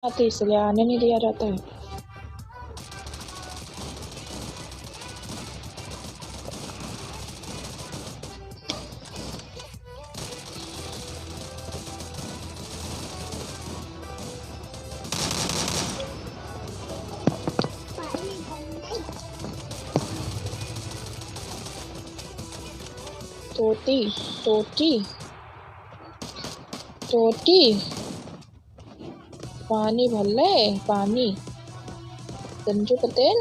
आते इसलिए आने नहीं दिया जाता है। तोती तोती तोती पानी भर ले पानी गंजू पटेल।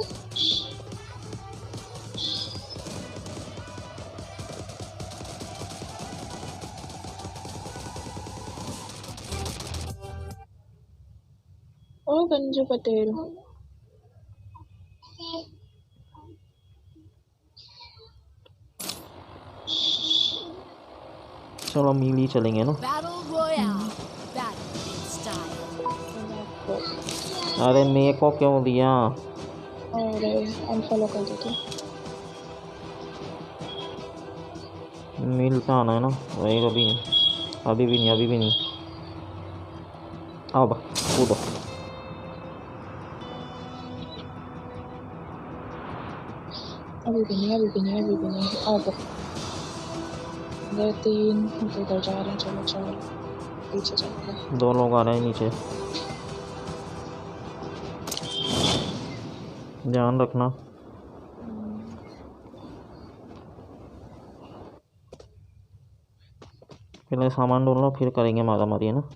ओ गंजू पटेल चलो मीली चलेंगे ना। अरे मेरे को क्यों दिया? अरे अनफॉलो कर देते। मिलता आना है ना वही। अभी नहीं अभी भी नहीं अभी भी नहीं। आओ बा कूदो। अभी भी नहीं अभी भी नहीं अभी भी नहीं। अब गए 3 उधर जा रहे हैं। चलो चलो पीछे चलते हैं। 2 लोग आ रहे हैं नीचे, ध्यान रखना। पहले सामान ढूंढ लो फिर करेंगे मारा मारी, है ना।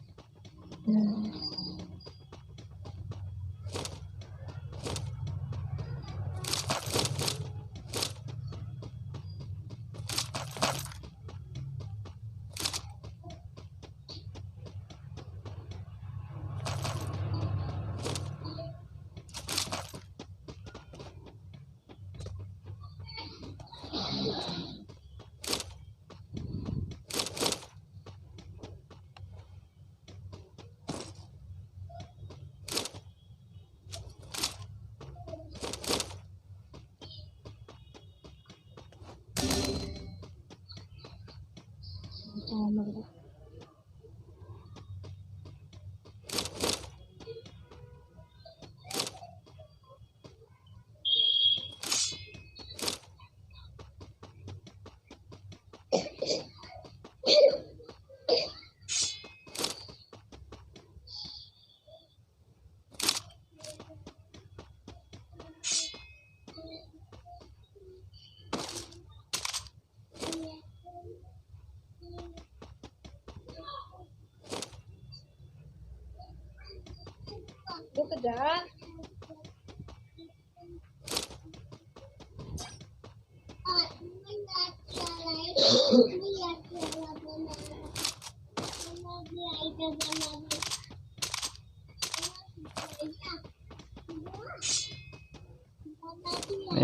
रुक जा।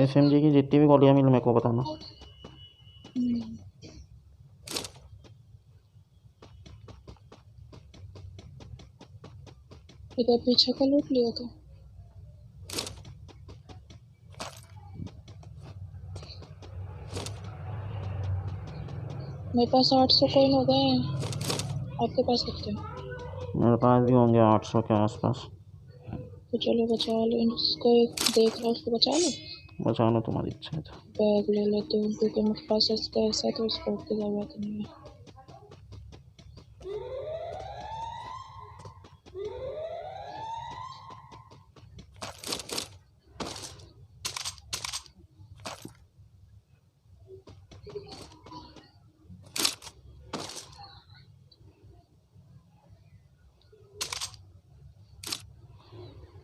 SMG की जितनी भी गोलियां मिल मेरे को बताना। इधर पीछे का लूट लिया था। मेरे पास 800 कॉइन हो गए हैं। आपके पास कितने? मेरे पास भी होंगे 800 के आसपास। तो चलो बचा लो इसको। एक देख लो उसको बचा लो। बचा लो तुम्हारी इच्छा है तो। बैग ले लेते हूँ क्योंकि मेरे पास इसका ऐसा तो स्कोप की जरूरत नहीं है।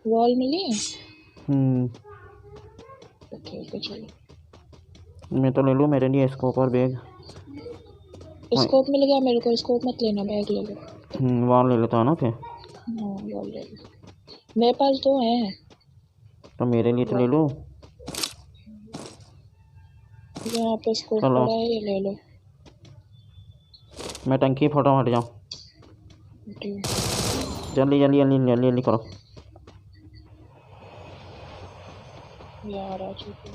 वॉल मिली है। ठीक है चलो। मैं तो ले लूँ मेरे लिए स्कोप और बैग। स्कोप मिल गया मेरे को। स्कोप मत लेना बैग ले लो। वॉल ले लेता है ना फिर। हाँ वॉल ले लो। मेरे पास 2 हैं। तो मेरे लिए तो ले लो। यहाँ पे स्कोप पड़ा है ये ले लो। मैं टंकी फोटो हट जाऊँ। जल्दी जल्दी जल्दी जल्दी जल्दी करो यार। आ चुके।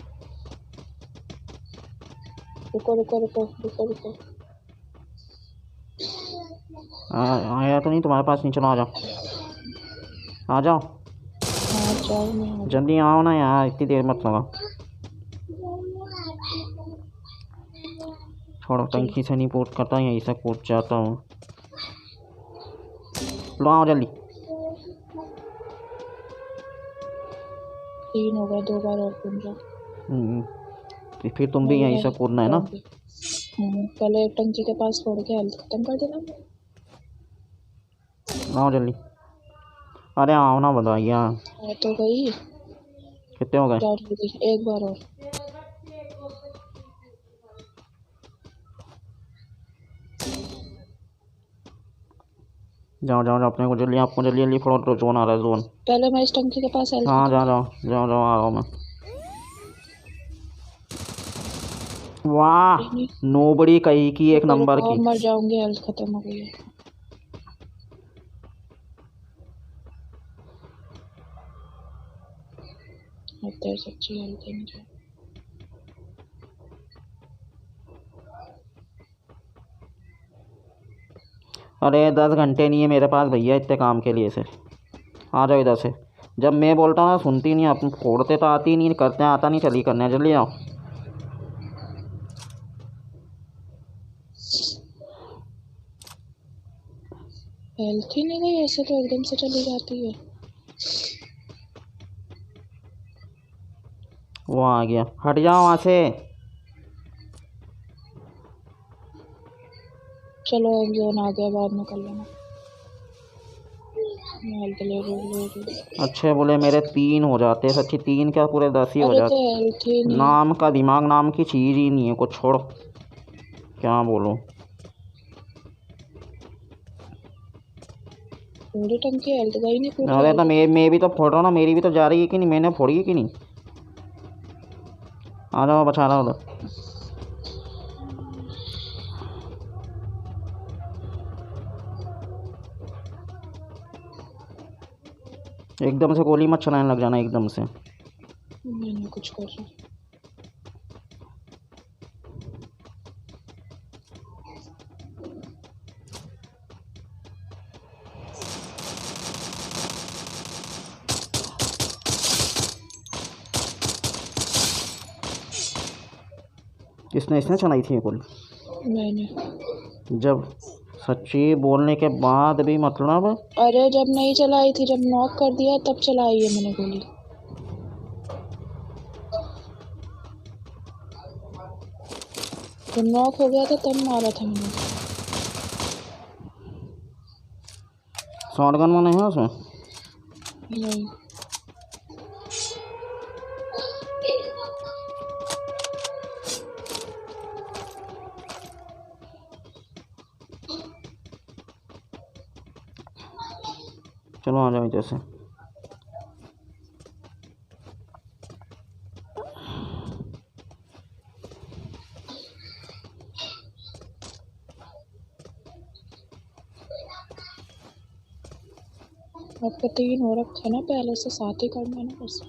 रुको रुको रुको रुको रुको। आया तो नहीं तुम्हारे पास नहीं, चलो आ जाओ। आ जाओ हाँ जाओ, मैं आ जाऊँ। जल्दी आओ ना यार, इतनी देर मत लगा। छोड़ो, टंकी से नहीं पोर्ट करता, यहीं से पोर्ट जाता हूँ। लो आओ जल्दी। 3 हो गए, 2 बार और घूम जाओ। तो फिर तुम भी यहीं से कूदना है ना। पहले एक टंकी के पास छोड़ के हेल्थ खत्म कर देना। आओ जल्दी। अरे आओ ना बताइए। मैं तो गई। कितने हो गए? जाओ जल्दी, एक बार और। जाओ जाओ जाओ, अपने को जल्दी, आपको जल्दी जल्दी फड़ो, तो जोन आ रहा है, जोन। पहले मैं इस टंकी के पास हेल्थ हाँ खत्म जाओ जाओ जाओ जाओ, आ रहा हूँ मैं। वाह, नहीं, नोबड़ी कही की एक रुको, नंबर रुको, की। अब मर जाऊंगी, हेल्थ खत्म हो गई है। अब तेरे सच्ची हेल्थ है मुझे। अरे 10 घंटे नहीं है मेरे पास भैया इतने काम के लिए से। आ जाओ इधर से। जब मैं बोलता हूँ ना सुनती नहीं, आप फोड़ते तो आती नहीं, करते आता नहीं, चली करने, जल्दी आओ। हेल्थ ही नहीं गई, ऐसे तो एकदम से चली जाती है। वो आ गया, हट जाओ वहाँ से। चलो एक जोन आ गया, बाद में कर लेना। मैं हेल्थ ले रही। अच्छे बोले मेरे 3 हो जाते, सच्ची 3 क्या, पूरे 10 ही हो अरे तो जाते। हेल्थ ही नहीं। नाम का दिमाग नाम की चीज़ ही नहीं है कुछ, छोड़ो क्या बोलो। पूरी टंकी हेल्थ गई नहीं पूरी अरे तो हेल्थ। मैं भी तो फोड़ रहा हूँ ना, मेरी भी तो जा रही है कि नहीं, मैंने फोड़ी है कि नहीं। आ जाओ, बचा रहा उधर। एकदम से गोली मत चलाने लग जाना एकदम से। मैंने कुछ कर रहा। किसने, इसने चलाई थी ये गोली? मैंने। जब सच्ची बोलने के बाद भी मतलब। अरे जब नहीं चलाई थी, जब नॉक कर दिया तब चलाई है मैंने गोली। जब नॉक हो गया था तब मारा था मैंने। शॉटगन में नहीं है उसमें? नहीं। चलो आ जाओ इधर से। आपका 3 हो रखे ना, पहले से 7 ही करना है ना बस।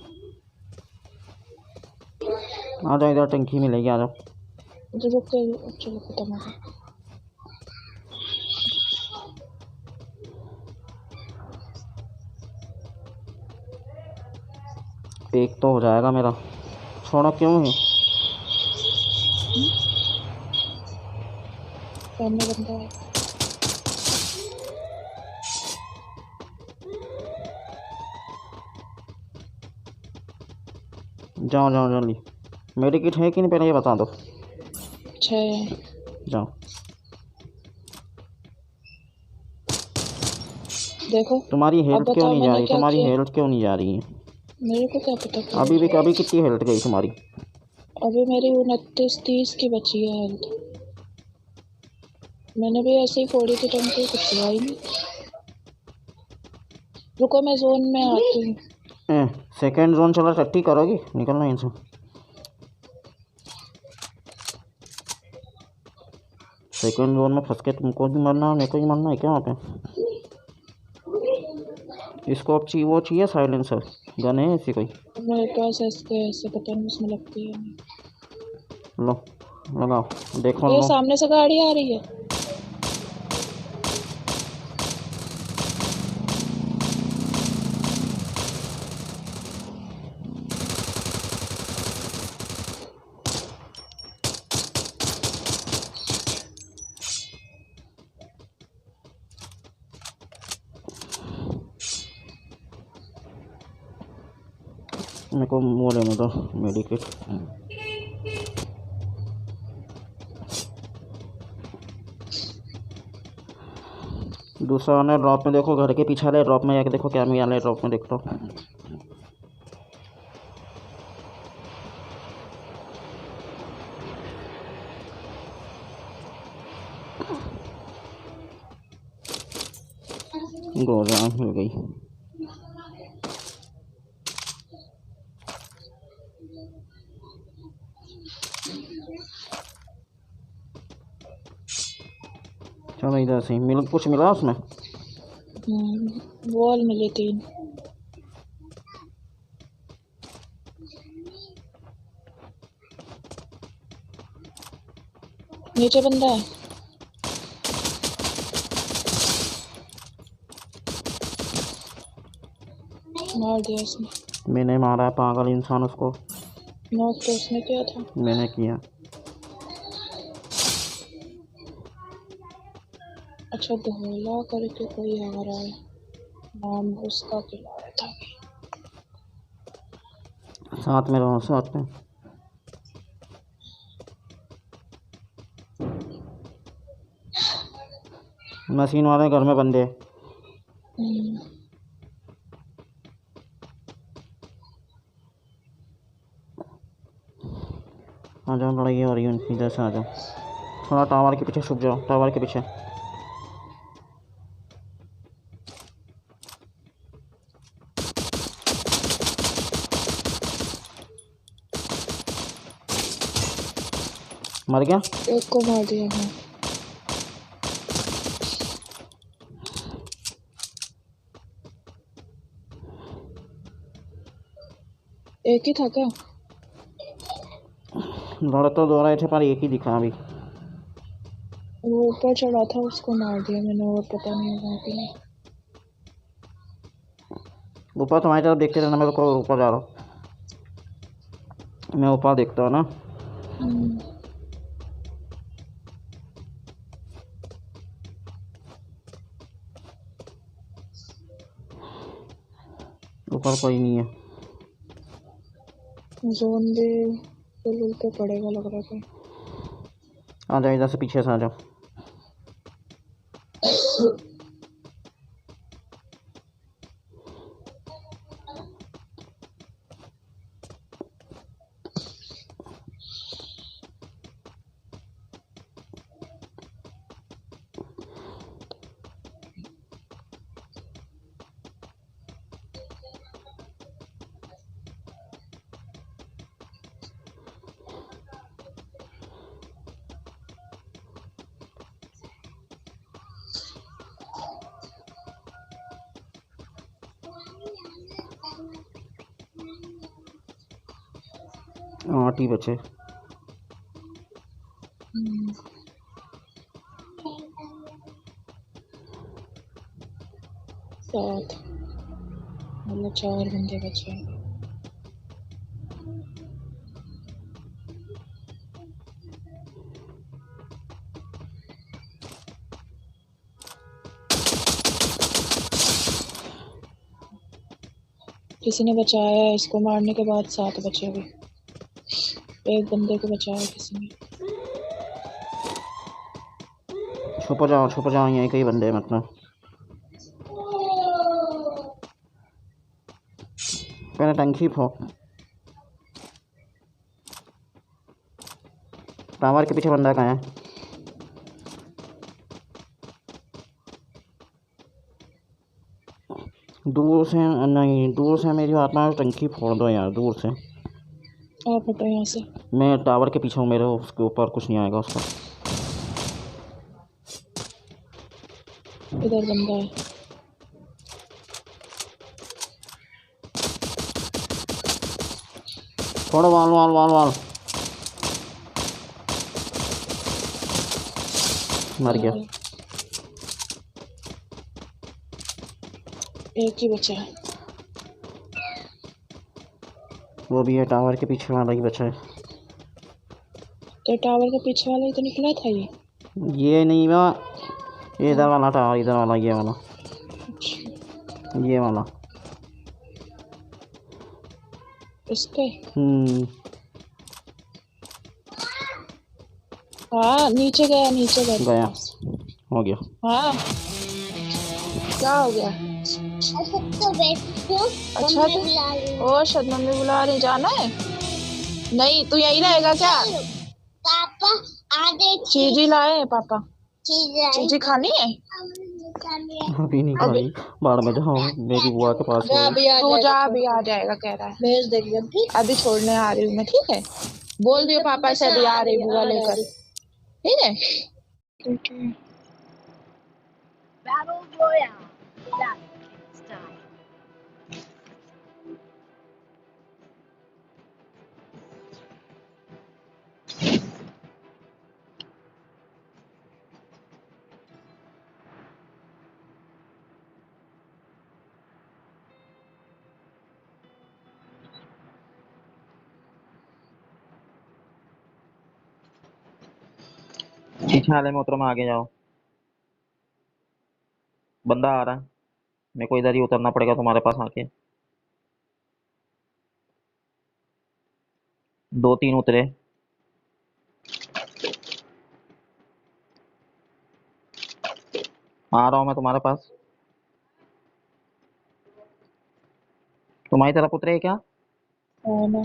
आ जाओ इधर, टंकी मिलेगी, आ जाओ। जो रुक के चलो खत्म हो गया। एक तो हो जाएगा मेरा, छोड़ो क्यों है। सामने बंदा है। जाओ जाओ जल्दी। मेरी किट है कि नहीं पहले ये बता दो। 6 है। जाओ। देखो तुम्हारी अब हेल्थ क्यों बताओ नहीं जा मैंने रही, क्या तुम्हारी किया। हेल्थ क्यों नहीं जा रही है? मेरे को क्या पता क्या अभी भी हुआ। कभी कितनी हेल्थ गई तुम्हारी? अभी मेरी 29-30 की बची है हेल्थ। मैंने भी ऐसे ही फोड़ी थी टंकी, कुछ हुआ ही नहीं। रुको मैं जोन में आती हूँ। सेकेंड जोन चला, टट्टी करोगी, निकलना इनसे। सेकेंड जोन में फंस के तुमको भी मरना, मेरे को भी मरना है क्या वहाँ पे? इसको अब वो चाहिए साइलेंसर, गन है ऐसी कोई? मेरे पास ऐसे पता नहीं उसमें लगती है नहीं। लो लगाओ, देखो ये लो। सामने से गाड़ी आ रही है। मेरे को वो लेने दो मेडिकेट। दूसरा वाला ड्रॉप में देखो, घर के पीछे वाले ड्रॉप में जाके देखो क्या मिला है ड्रॉप में, देखता हूँ। गोजा मिल गई। चलो इधर से मिल, कुछ मिला उसमें? वॉल मिले 3। नीचे बंदा है। मार दिया उसने। मैंने मारा है पागल इंसान उसको। नॉक तो उसने किया था। मैंने किया। अच्छा धोला करके कोई आ रहा है, नाम उसका खिलाया था। साथ में रहो, साथ में। मशीन वाले घर में बंदे। आ जाओ, लड़ाई हो रही है उनकी, इधर से आ जाओ। थोड़ा टावर के पीछे छुप जाओ, टावर के पीछे। मर गया? एक को मार दिया। हाँ एक ही था क्या? लड़ तो दो रहे थे पर एक ही दिखा अभी। वो ऊपर चढ़ा था, उसको मार दिया मैंने, और पता नहीं वहाँ पे नहीं। ऊपर तुम्हारी तरफ देखते रहना, मैं तो ऊपर जा रहा हूँ। मैं ऊपर देखता हूँ ना। ऊपर कोई नहीं है। जोन भी फुल पे पड़ेगा लग रहा था। आ जाओ इधर से, पीछे से आ जाओ। आठ ही बचे। सात मतलब 4 बंदे बचे हैं। किसी ने बचाया है इसको मारने के बाद, 7 बचे हुए। एक बंदे को बचाया किसी ने। छुप जाओ, यहीं कई बंदे हैं मतलब। पहले टंकी फोक। टावर के पीछे बंदा कहाँ है? दूर से नहीं, दूर से मेरी बात में टंकी फोड़ दो यार, दूर से। आप हटो यहाँ से। मैं टावर के पीछे हूँ, मेरे उसके ऊपर कुछ नहीं आएगा उसका। इधर बंदा है। थोड़ा वाल मर गया। एक ही बचा है। वो भी है, टावर के पीछे वाला ही बचा है। तो टावर के पीछे वाला ही तो निकला था ये नहीं बा, इधर वाला टावर, इधर वाला, ये वाला। अच्छा। ये वाला इस पे। हम्म। हाँ नीचे गया, नीचे घर के गया। पास। हो गया। हाँ क्या हो गया? अच्छा तो बैठो, अच्छा मम्मी तो बुला रही ओ शायद मम्मी बुला रही, जाना है? नहीं तू यहीं रहेगा क्या? है। पापा आधे चीजी लाए हैं पापा। चीज चीजी खानी है? अभी नहीं अभी खानी, बाद में जाओ मेरी बुआ के पास जा, हो। अभी आ तू जा, अभी आ जाएगा कह रहा है। भेज देगी अब, ठीक? अभी छोड़ने आ रही हूँ मैं, ठीक है? बोल दियो पापा से अभी आ रही बुआ लेकर, ठीक है? ठीक है। Battle Royale. That's time. छाले में उतरो, में आगे जाओ, बंदा आ रहा है, मेरे को इधर ही उतरना पड़ेगा तुम्हारे पास आके। 2-3 उतरे। आ रहा हूँ मैं तुम्हारे पास। तुम्हारी तरफ उतरे क्या? हाँ ना।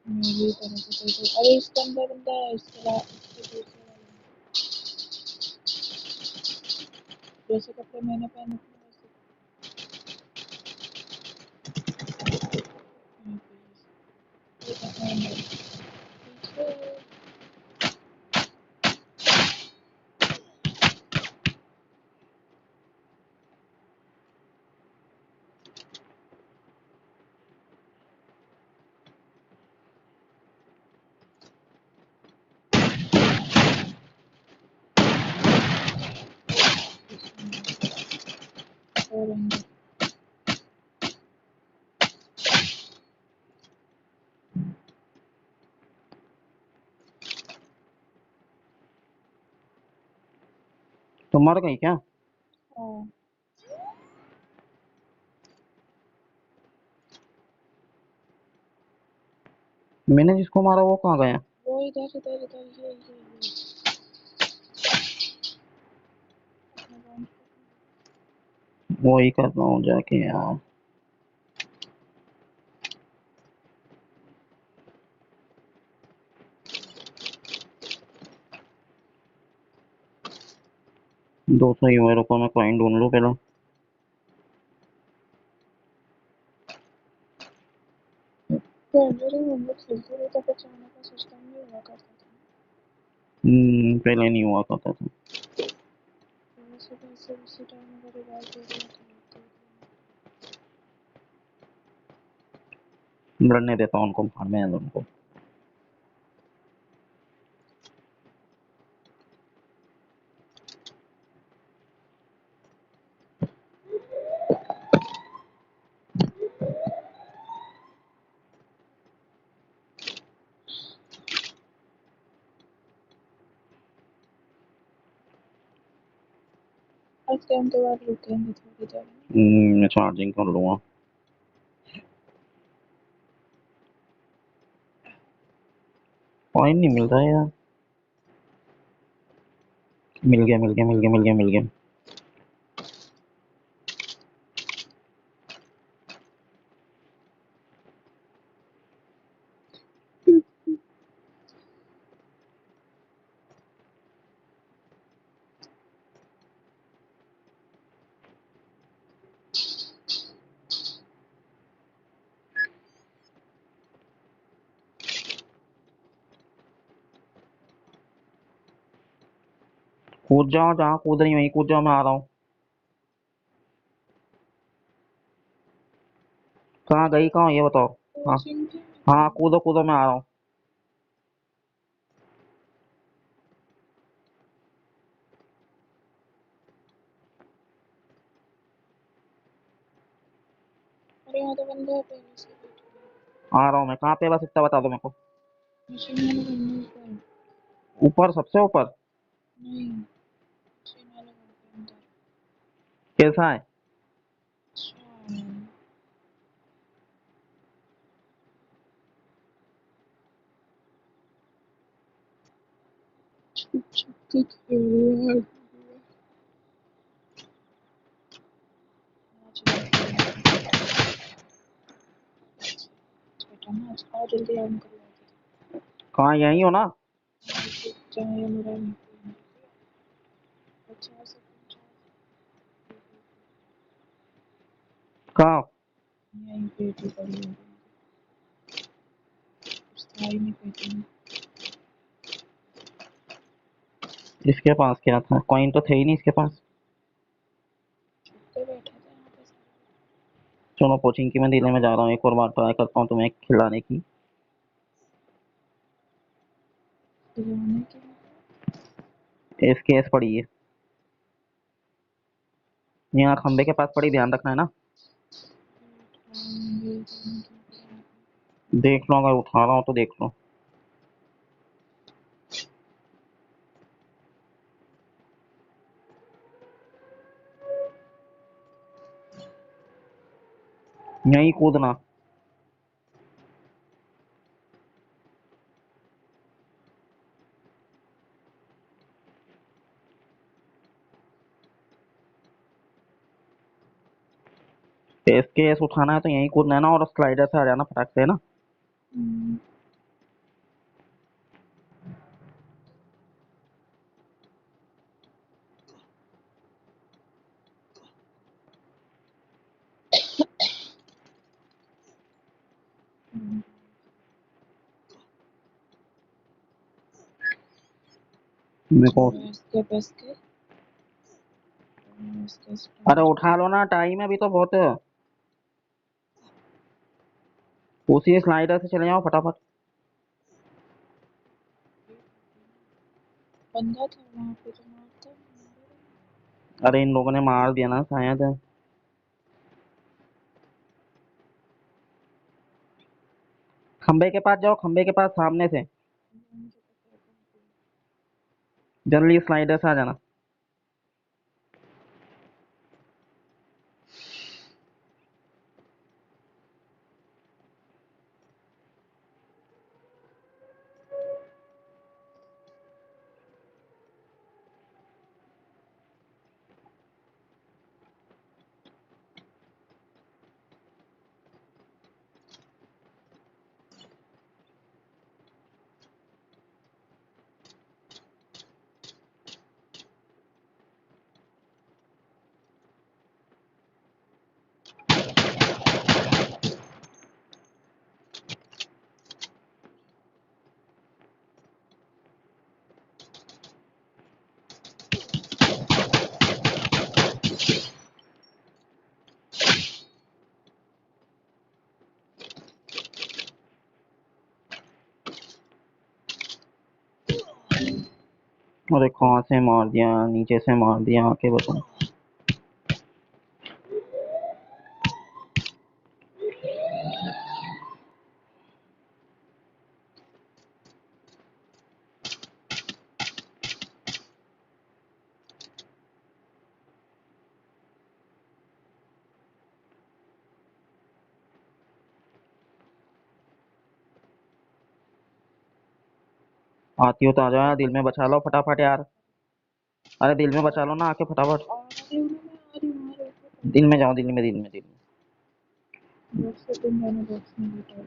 मेरी तरफ से कोई अरे इसके अंदर बंदा है, इसके बाद इसके दूसरे वाले में। जैसे कपड़े मैंने पहने थे वैसे यहाँ पे ये कपड़े अंदर पीछे। और अंदर तुम मर गई क्या? हाँ मैंने जिसको मारा वो कहाँ गया? वो इधर इधर इधर ये अपने बाउंड वो ही कर रहा हूँ जाके यार। दो सौ ही हुए, रुको मैं कॉइन ढूंढ लूँ पहले। तो अंदर ही हम लोग खेलते हुए तो बचाने का सिस्टम नहीं हुआ करता था। पहले नहीं हुआ करता था। तो वैसे वैसे उसी टाइम अगर रिवाइव दे दिया तो लड़ने देता हूँ उनको, मारने हैं उनको। आज टाइम के बाद रुकेंगे थोड़ी देर में। मैं चार्जिंग कर लूँगा। कॉइन नहीं मिल रहा है यार। मिल गया मिल गया मिल गया मिल गया मिल गया। कूद जाओ, जहाँ कूद रही वहीं कूद जाओ, मैं आ रहा हूँ। कहाँ गई, कहाँ हो ये बताओ। हाँ हाँ, कूदो कूदो, मैं आ रहा हूँ। अरे यहाँ तो बंदे हैं पहले से बैठे आ रहा हूँ मैं, कहाँ पे बस इतना बता दो मेरे को। मशीन वाला बनने ऊपर ऊपर सबसे ऊपर नहीं, मशीन वाला बनने अंदर। कैसा है? अच्छा, छुप छुप के खेल रहा है। आज बेटा ना आज और जल्दी ऑन कर लो। कहाँ यहीं हो ना? जहाँ ये मेरा बच्चा से कहाँ? यहीं पेटी पड़ी है, कुछ था ही नहीं पेटी में। इसके पास क्या था? कॉइन तो थे ही नहीं इसके पास। तो बैठा था यहाँ पे चलो कोचिंग की मैं दिल्ली में जा रहा हूँ, एक और बार ट्राई करता हूँ तुम्हें खिलाने की। खिलौने के लिए। इसकी एस पड़ी है यहाँ खंबे के पास पड़ी, ध्यान रखना है ना। देख लो, अगर उठा रहा हूँ तो देख लो। यहीं कूदना। इसके एस उठाना है तो यहीं कूदना है ना, और स्लाइडर से आ जाना फटाक से, है ना। मेरे को इसके बस के इसके अरे स्टाइल उठा लो ना, टाइम है अभी तो बहुत। उसी स्लाइडर से चले जाओ फटाफट। बंदा था वहाँ पे जो मारता अरे इन लोगों ने मार दिया ना शायद। खंबे के पास जाओ, खंबे के पास सामने से जल्दी स्लाइडर से आ जाना। अरे कहाँ से मार दिया? नीचे से मार दिया, आके बताओ। आती हो तो आ जाओ यार, दिल में बचा लो फटाफट यार। अरे दिल में बचा लो ना आके फटाफट। आ रही हूँ ना, मैं आ रही हूँ, आ रही हूँ। दिल में जाओ, दिल में, दिल में, दिल में। बॉक्स से तुम मैंने बॉक्स में बैठा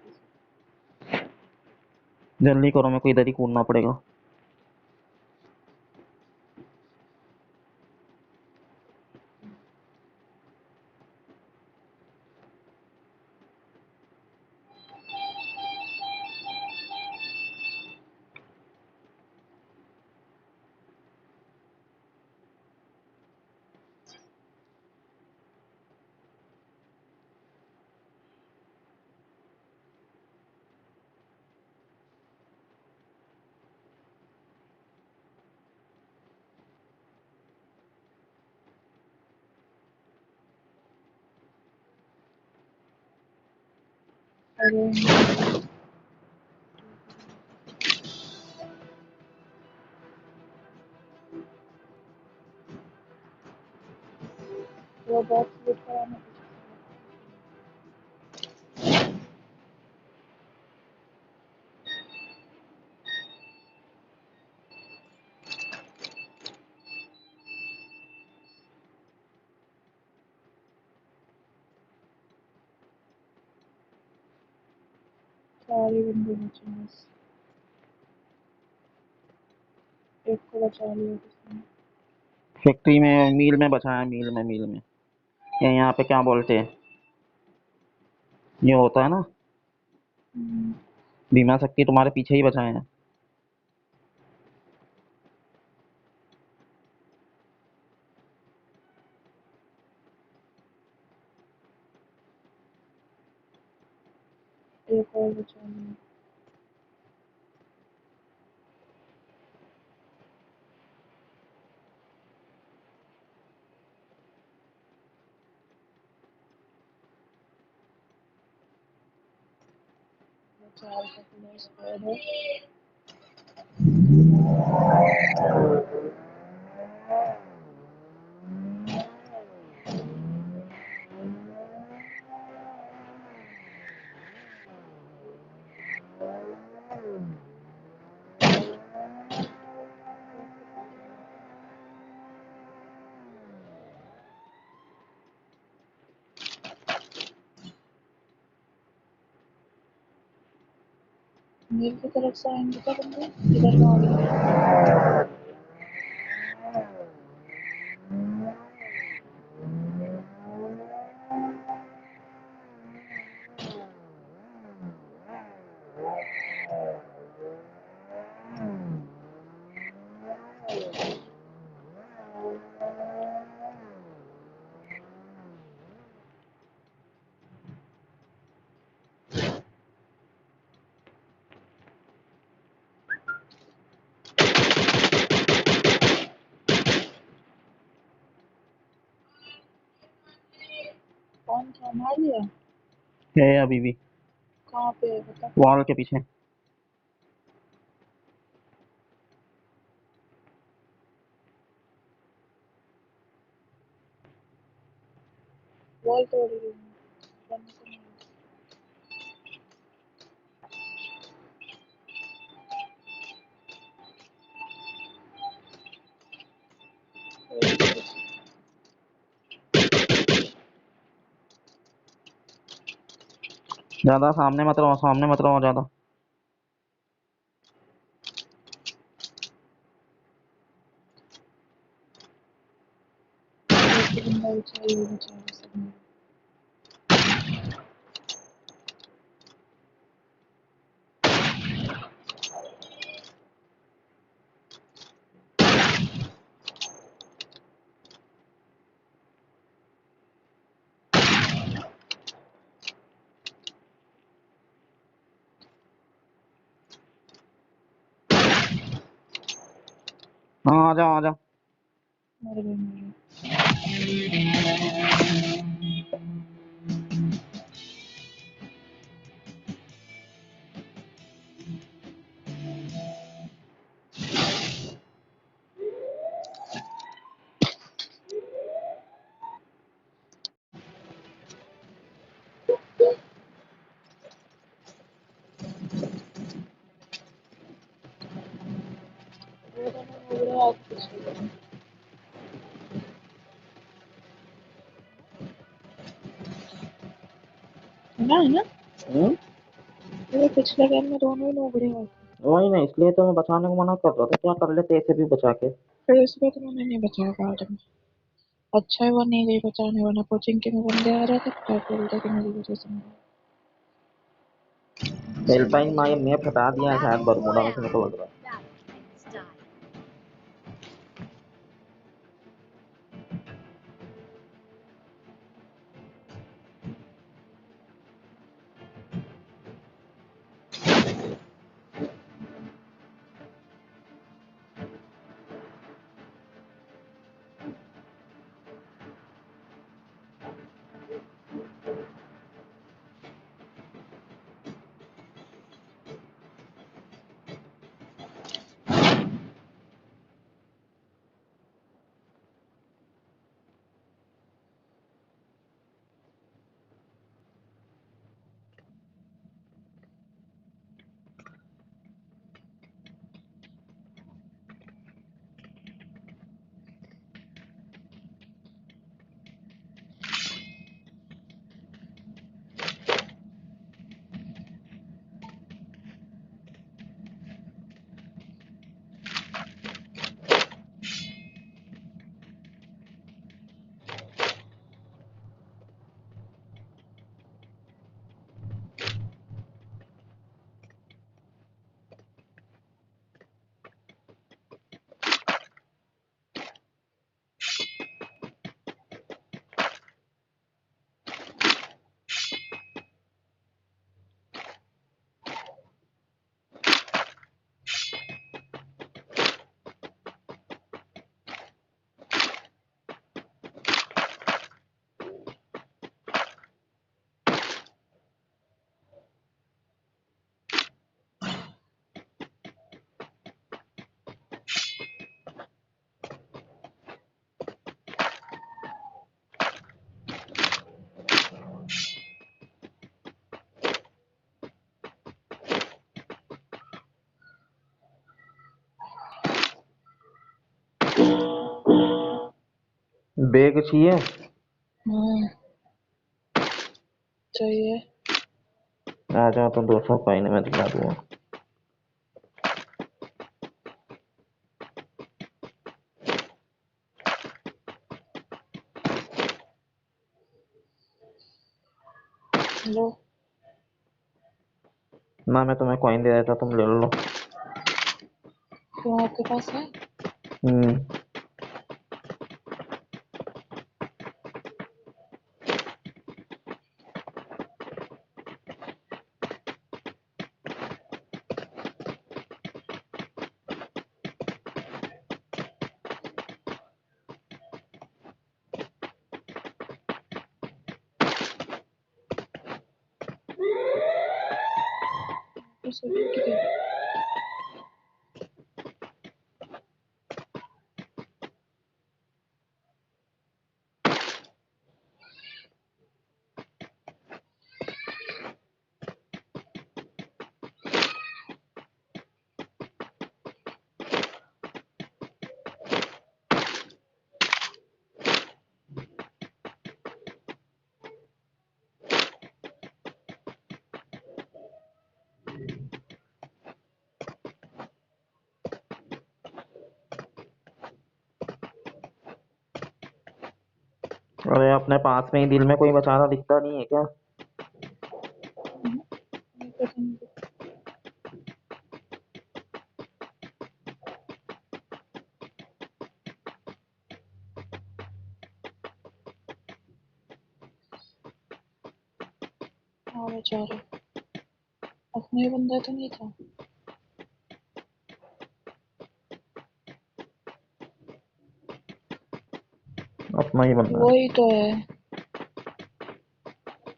जल्दी करो, मेरे को इधर ही कूदना पड़ेगा। अरे बॉक्स वेट कराना सारे बंदे बचे हैं बस एक को बचा लिया किसी ने फैक्ट्री में मील में बचा है, मील में ये यहाँ पे क्या बोलते हैं, ये होता है ना, बीमा शक्ति तुम्हारे पीछे ही बचा है। एक और बचा लिया चार का पूरा स्क्वाड है मील की तरफ से आएंगे क्या बंदे इधर में आगे कौन था मार लिया है अभी भी कहाँ पे है बता वॉल के पीछे। वॉल तोड़ रही हूँ बंद से नहीं ज़्यादा सामने मत रहो, सामने मत रहो ज़्यादा। एक बंदा बचा ये बेचारा सब में हाँ आ जाओ आ जाओ। मर गए वो दोनों उड़ रहा है कुछ है ना वो पिछले गेम में दोनों ही लोग रहे वही ना, इसलिए तो मैं बचाने को मना कर रहा था, क्या कर लेते ऐसे भी बचा के। फिर इसमें तो मैंने नहीं बचाया कार्ड में अच्छा है वो नहीं गई बचाने वरना कोचिंग के में बंदे आ रहे थे क्या बोलते कि मेरी वजह से नहीं एल्पाइन माई मैप हटा दिया है शायद बरमोडा में से, मेरे को लग रहा है। बैग चाहिए? हम्म, चाहिए। आ जाओ तो 200 का ही नहीं, मैं दिला दूंगा। लो। ना मैं तुम्हें कॉइन दे देता, तुम ले लो। क्यों, आपके पास है? हम्म। उसे लूट गया। अरे अपने पास में ही दिल में कोई बेचारा दिखता नहीं है क्या? नहीं, पता नहीं। हाँ, बेचारा अपना ही बंदा तो नहीं था। अपना ही बंदा है। वही तो है,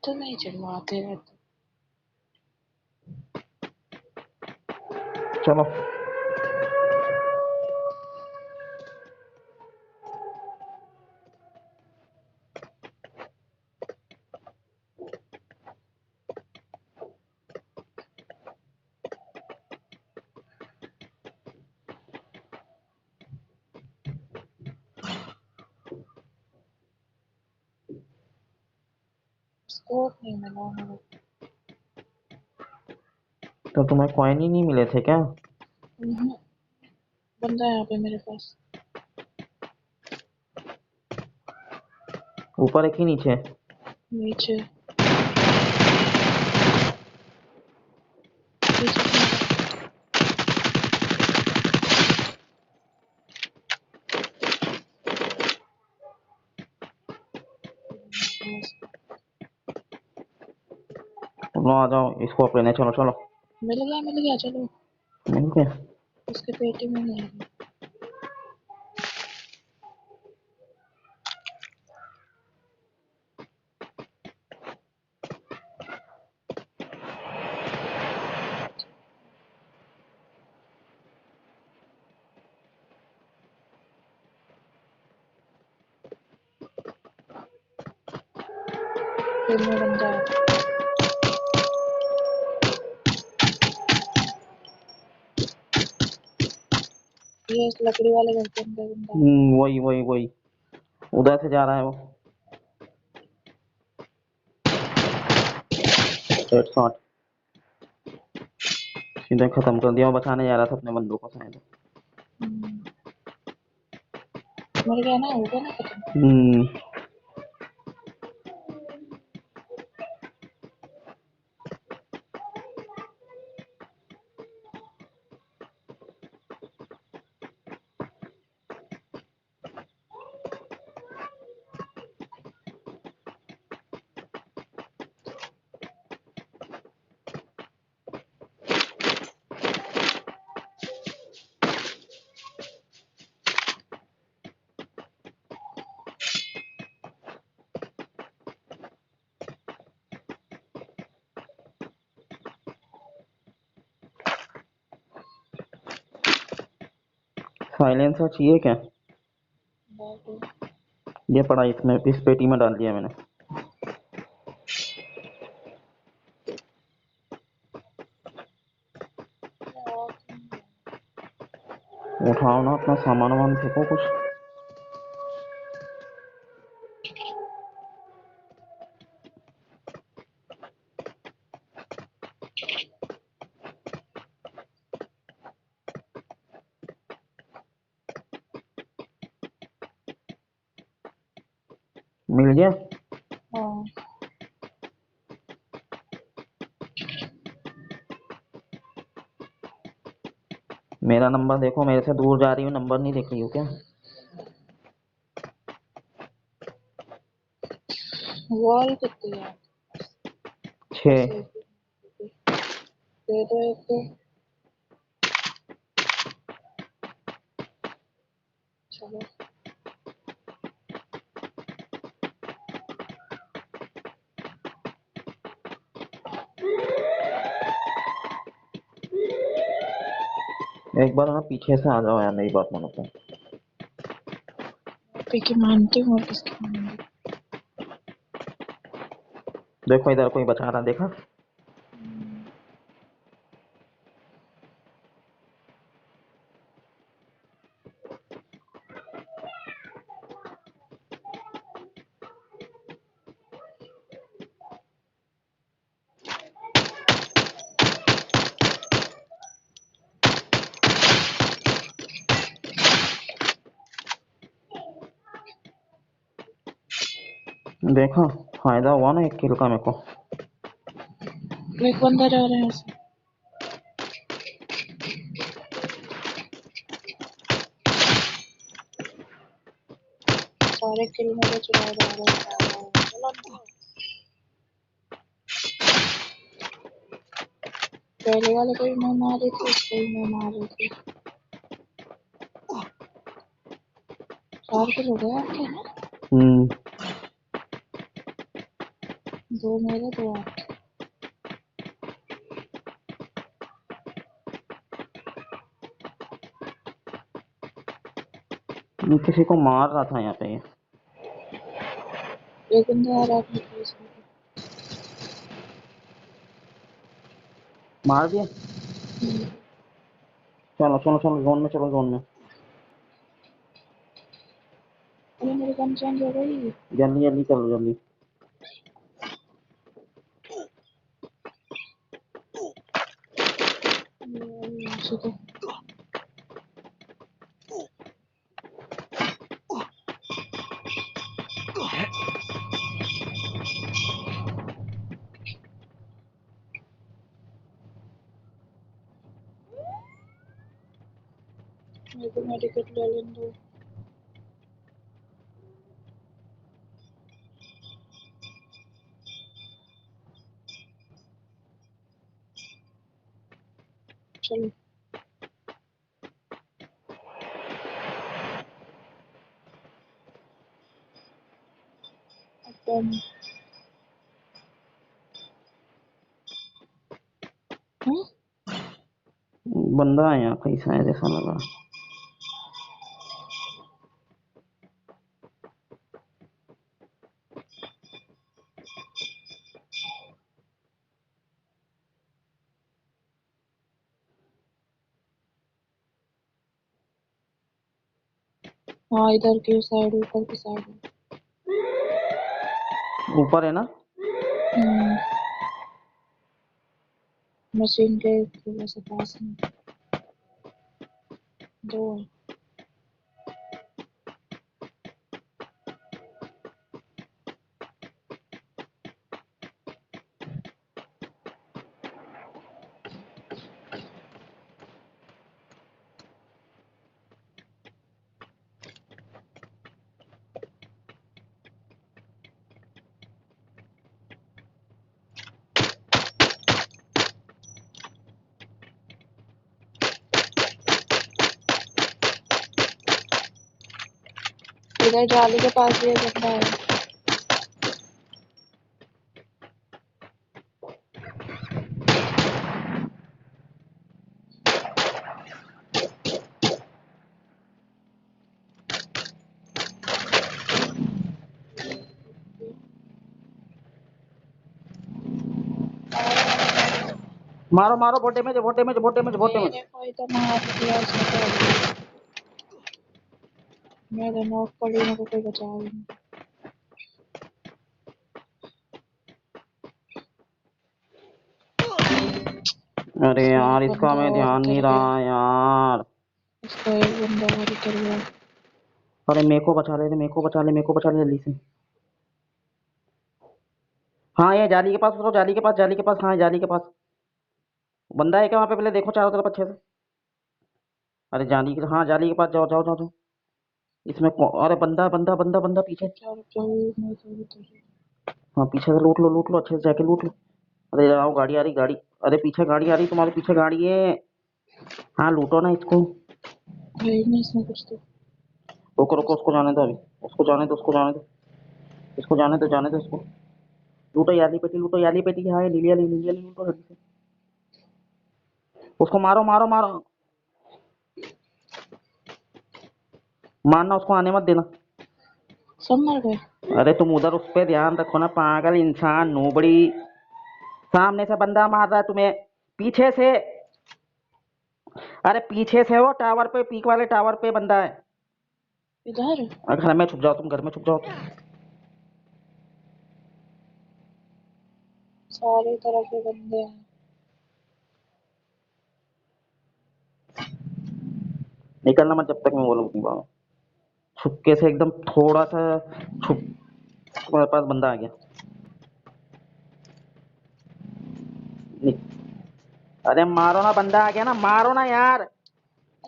तो नहीं चिढ़वाते रहते। चलो। स्कोप नहीं मिला हमें। तो तुम्हें कॉइन ही नहीं मिले थे क्या? हम्म, बंदा है यहाँ पे मेरे पास। ऊपर एक ही नीचे? नीचे। नीचे। लो आ जाओ, इसको लेने चलो चलो। मिल गया, चलो। मिल गया। उसके पेटी में नहीं है। फिर में बंदा है। ये इस लकड़ी वाले घर के अंदर बंदा है। वही वही वही। उधर से जा रहा है वो। हेडशॉट। सीधे खत्म कर दिया, वो बचाने जा रहा था अपने बंदूक को शायद। मर गया ना, होगा ना खत्म। हम्म। साइलेंसर चाहिए क्या? बाप रे। ये पड़ा इसमें, इस पेटी में डाल दिया मैंने। उठाओ ना अपना सामान वामान, फेंको कुछ। मिल गया। हाँ मेरा नंबर देखो, मेरे से दूर जा रही हूँ, नंबर नहीं देख रही हो क्या? वॉल कितनी है? 6। ऐसे दे दो एक तो। चलो एक बार ना पीछे से आ जाओ यार, मेरी बात मानो तो। पे की मानती हूँ और किसकी मानूंगी। देखो इधर कोई बचा रहा, देखा? देखा, फायदा हुआ ना एक किल का मेरे को। एक बंदा जा रहा है ऐसे। सारे किल मेरे चुरा जा रहे हैं। चलो ना। पहले वाले को भी मैं मार रही थी, इसको भी मैं मार रही थी। 4 किल हो गए आपके ना? 2 मेरे 2 आपके। मैं किसी को मार रहा था यहाँ पे। एक बंदा आ रहा है अपने फेस में। मार दिया। चलो चलो चलो, जोन में चलो, जोन में। अरे मेरी गन चेंज हो गई। जल्दी जल्दी चलो, जल्दी। ठीक है। मेरे को मेडिकेट ले लेने दो। चलो अपन बंदा है यहाँ कहीं शायद, ऐसा लगा। हाँ इधर की साइड, ऊपर की साइड। ऊपर है ना? मशीन के थोड़ा सा पास में 2 है। इधर जाली के पास भी एक बंदा है। मारो मारो, बहुत डैमेज है, बहुत डैमेज, बहुत डैमेज, बहुत डैमेज। मेरे को इधर मार दिया उसने। मैं तो नॉक पड़ी, मेरे को कोई बचाओ ही नहीं। अरे इसको यार, एक इसका बंदा मैं और ध्यान नहीं उतर गया। रहा यार। इसको एक बंदा और उतर गया। अरे मेरे को बचा ले, मेरे को बचा ले, मेरे को बचा ले जल्दी से। हाँ ये जाली के पास उतरो, जाली के पास, जाली के पास, हाँ जाली के पास बंदा है क्या वहाँ पे? पहले देखो चारों तरफ अच्छे से। अरे जाली के, हाँ जाली के पास जाओ जाओ जाओ जाओ। इसमें अरे बंदा बंदा बंदा बंदा पीछे। हाँ पीछे से लूट लो अच्छे से जाके लूट लो। अरे आओ, गाड़ी आ रही, गाड़ी। अरे पीछे गाड़ी आ रही, तुम्हारे पीछे गाड़ी है। हाँ लूटो ना इसको। इसमें कुछ तो रुको रुको, उसको जाने दो अभी, उसको जाने दो, उसको जाने दो, इसको जाने दो इसको। लूटो याली पेटी, लूटो याली पेटी, हाँ नीली वाली, नीली वाली लूटो जल्दी से। उसको मारो मारो मारो, मारना उसको, आने मत देना। सब मर गए। अरे तुम उधर उस पे ध्यान रखो ना, पागल इंसान नोबड़ी। सामने से बंदा मार रहा है तुम्हें, पीछे से। अरे पीछे से वो टावर पे, पीक वाले टावर पे बंदा है। इधर घर में छुप जाओ, तुम घर में छुप जाओ। सारे तरह के बंदे हैं। निकलना मत जब तक मैं बोलूँ। छुपके से एकदम थोड़ा सा छुप, तुम्हारे पास बंदा आ गया। अरे मारो ना, बंदा आ गया ना, मारो ना यार।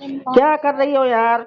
क्या कर रही हो यार?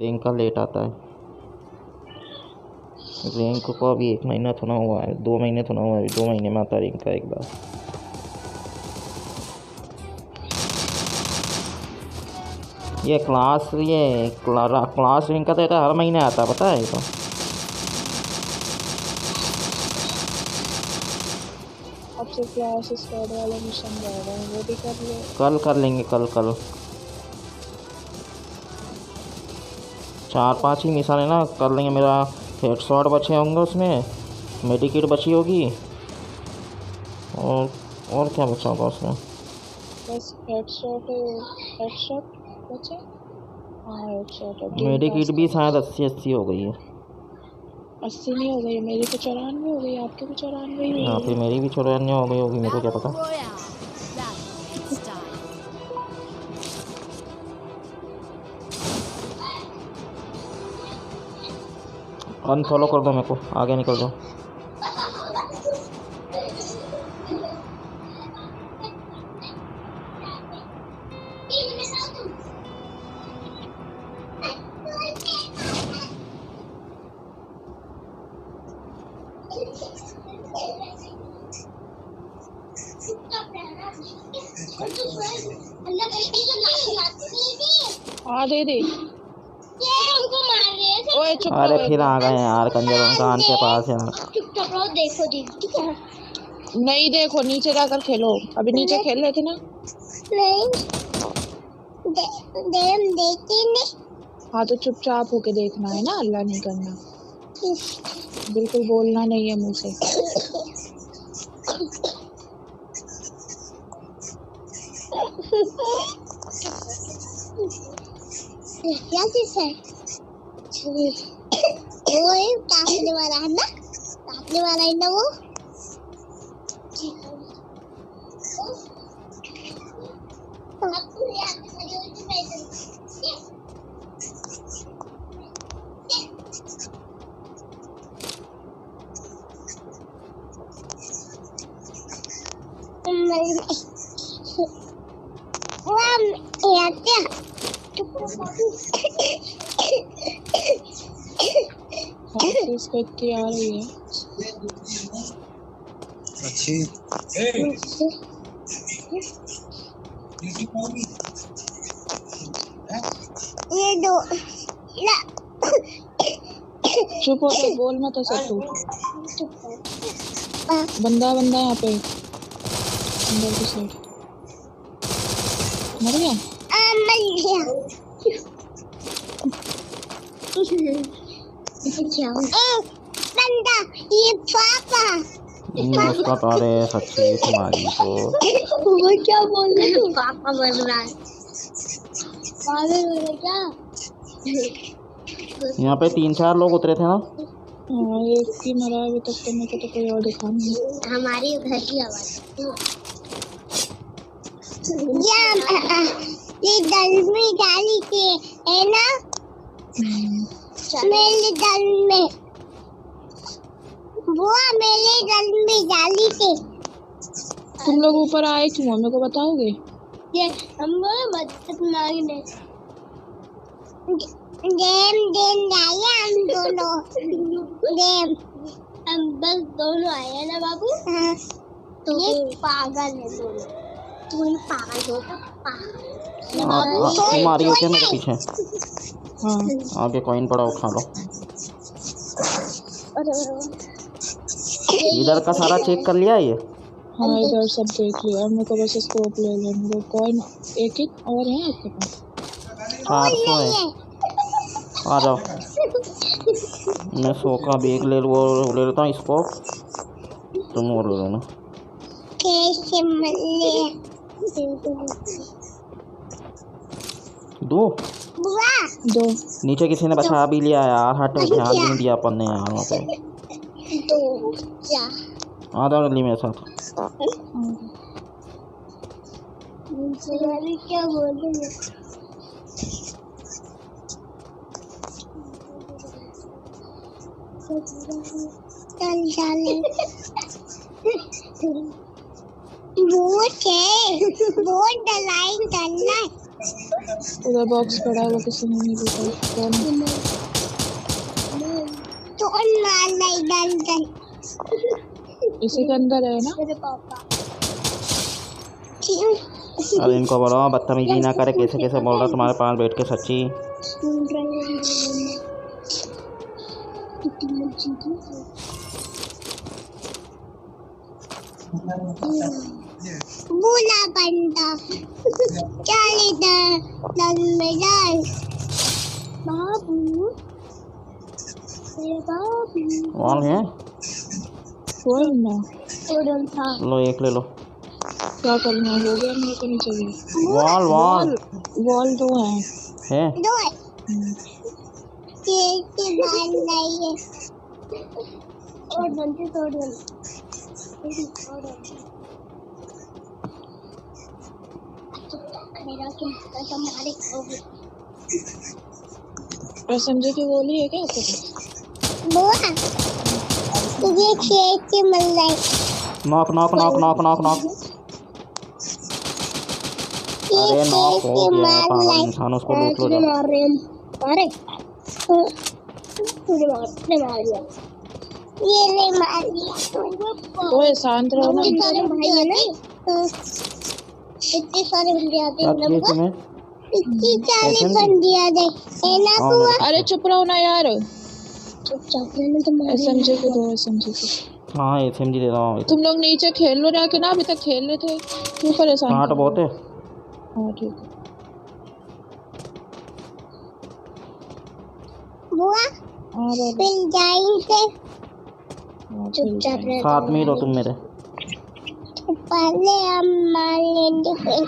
रैंक का लेट आता है। रैंक को अभी 1 महीना थोड़ा हुआ है, 2 महीने थोड़ा हुआ है, 2 महीने में आता है रैंक का एक बार। ये क्लास रैंक का तो हर महीने आता है, पता है तो। अब से क्लास स्क्वाड वाला मिशन रह रहा है, वो भी कर लो। कल कर लेंगे, कल 4-5 ही मिशन है ना, कर लेंगे। मेरा हेडशॉट बचे होंगे उसमें, मेडिकिट बची होगी, और क्या बचा होगा उसमें? बस हेडशॉट बचे। हाँ हेडशॉट है। मेडिकिट भी शायद 80 हो गई है। 80 नहीं हो गई, मेरी तो 94 हो गई, आपकी भी 94 ही हाँ हो फिर गई। मेरी भी 94 हो गई होगी, मेरे को क्या पता। अनफॉलो कर दो मेरे को, आगे निकल जाओ। हाँ दे दे। ओए चुप अरे फिर आ गए यार, कंजर कान के पास यार। चुपचाप रहो, देखो ठीक है। नहीं देखो, नीचे जाकर खेलो, अभी नीचे खेल रहे थे ना। नहीं देखते नहीं। हाँ तो चुपचाप होके देखना है ना, अल्लाह नहीं करना, बिल्कुल बोलना नहीं है मुंह से। क्या चीज है? वो काटने वाला है ना, काटने वाला है ना वो। इसको इतनी आ रही है अच्छी। ये दो चुप हो जा, बोल मत ऐसे तू। बंदा यहाँ पे अंदर की साइड मर गया। मर गया। बंदा ये पापा उसका तो अरे सच्ची तुम्हारी तो वो क्या बोल रहे तू? पापा बोल रहा है। पागल हो रहा क्या? यहाँ पे 3-4 लोग उतरे थे ना। हाँ एक ही मरा अभी तक तो, मेरे को तो कोई और दिखा नहीं। हमारी घर की आवाज ये दल में डाली थी है ना? मेरे दल में वो मेरे दल में डाली थी। तुम लोग ऊपर आए क्यों मेरे को बताओगे? ये हम मदद मांगने गेम आए हम दोनों गेम हम बस दोनों आए हैं ना बाबू। हाँ। तो ये पागल है दोनों। तुम पागल हो तुम्हारी होती है मेरे पीछे। हाँ आगे कॉइन पड़ा उठा लो। इधर का सारा चेक कर लिया ये। हाँ इधर सब देख लिया, मेरे को बस स्कोप ले लेने। कॉइन एक और है आपके पास? 400 है। आ जाओ मैं 100 का बैग ले लेता हूँ इसको, तुम और ले लो ना। कैसे दो दो नीचे किसी ने बचा भी लिया यार। हट ध्यान नहीं दिया अपन ने यार वहाँ पे। दो क्या आ जाओ जल्दी मेरे साथ। क्या बोल रहे चल चले बोट है, बोट डलाई करना है। उधर बॉक्स पड़ा है, वो किसी ने नहीं देखा। कौन तो मारना इधर इसी के अंदर है ना? मेरे पापा अरे इनको बोलो बदतमीजी ना करे। कैसे कैसे बोल रहा तुम्हारे पास बैठ के सच्ची। सुन रहे हैं बोला बंदा चल इधर दल में डाल बाबू। वॉल है कोई ना था लो एक ले लो। क्या करना हो गया, मेरे को नहीं चाहिए। वॉल वॉल वॉल दो है। दो के बाल नहीं है और बनते तोड़ मेरा क्या हमारे एसएमजी की गोली है क्या आपके पास? बुआ तुझे खेत के मिल जाए। Knock knock knock knock knock knock. अरे नॉक हो गया पागल इंसान, उसको लूट लो। मार रहे हम अरे तुझे मार दिया। ये ले मार दिया। ओए शांत रहो ना। इतने सारे भाई है ना, इतने सारे बंदे आते हैं ना बुआ। इतनी सारे बंदे आते हैं ना बुआ। अरे चुप रहो ना यार। चुपचाप रहने तो मार एसएमजी को दो, एसएमजी को। हाँ एसएमजी दे रहा हूँ। तुम लोग नीचे खेल लो जाके ना, अभी तक खेल रहे थे, क्यों परेशान? हाँ तो बहुत है। हाँ ठीक है बुआ। हाँ फिर जाएंगे चुपचाप रह। साथ में ही रहो तुम मेरे। पहले हम मार लेंगे फिर